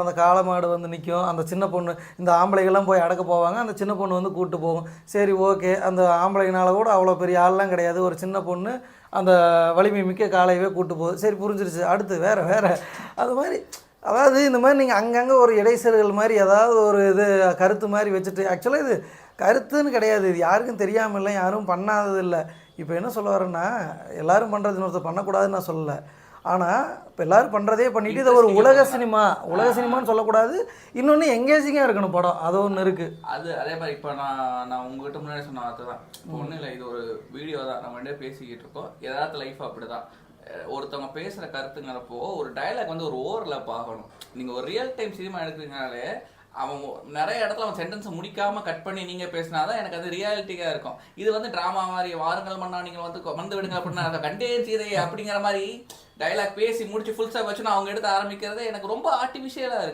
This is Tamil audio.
அந்த காளை மாடு வந்து நிற்கும். அந்த சின்ன பொண்ணு இந்த ஆம்பளைகள்லாம் போய் அடக்க போவாங்க. அந்த சின்ன பொண்ணு வந்து கூப்பிட்டு போகும். சரி ஓகே. அந்த ஆம்பளைங்கனால கூட அவ்வளோ பெரிய ஆள்லாம் கிடையாது. ஒரு சின்ன பொண்ணு அந்த வலிமை மிக்க காளையவே கூப்பிட்டு போகுது. சரி புரிஞ்சிருச்சு. அடுத்து வேறு வேறு அது மாதிரி அதாவது இந்த மாதிரி நீங்கள் அங்கங்கே ஒரு இடைச்சல்கள் மாதிரி ஏதாவது ஒரு இது கருத்து மாதிரி வச்சுட்டு ஆக்சுவலாக இது கருத்துன்னு கிடையாது. இது யாருக்கும் தெரியாமல் இல்லை, யாரும் பண்ணாதது இல்லை. இப்போ என்ன சொல்ல வரேன்னா, எல்லோரும் பண்ணுறது இன்னொருத்தர் பண்ணக்கூடாதுன்னு நான் சொல்லலை. ஆனால் இப்போ எல்லோரும் பண்ணுறதே பண்ணிவிட்டு இதை ஒரு உலக சினிமான்னு சொல்லக்கூடாது. இன்னொன்று எங்கேஜிங்காக இருக்கணும் படம், அது ஒன்று இருக்குது. அது அதே மாதிரி இப்போ நான் உங்ககிட்ட முன்னாடி சொன்ன வார்த்தை தான். இப்போ ஒன்றும் இல்லை, இது ஒரு வீடியோ தான், நம்ம ரெண்டே பேசிக்கிட்டு இருக்கோம். ஏதாவது லைஃப் அப்படி தான். ஒருத்தவங்க பேசுகிற கருத்துங்கிறப்போ ஒரு டயலாக் வந்து ஒரு ஓவர்லாப் ஆகணும். நீங்கள் ஒரு ரியல் டைம் சினிமா எடுக்கிறீங்கனாலே அவன் நிறைய இடத்துல அவன் சென்டென்ஸை முடிக்காம கட் பண்ணி நீங்க பேசினாதான் எனக்கு அது ரியாலிட்டியா இருக்கும். இது வந்து டிராமா மாதிரி வாருங்கள் மண்ணா நீங்க வந்து விடுங்க அப்படின்னா கண்டேன் சீதை அப்படிங்கிற மாதிரி டைலாக் பேசி முடிச்சு ஃபுல் ஸ்டாப் வச்சு நான் அவங்க எடுத்து ஆரம்பிக்கிறதே எனக்கு ரொம்ப ஆர்டிஃபிஷியலா இருக்கு.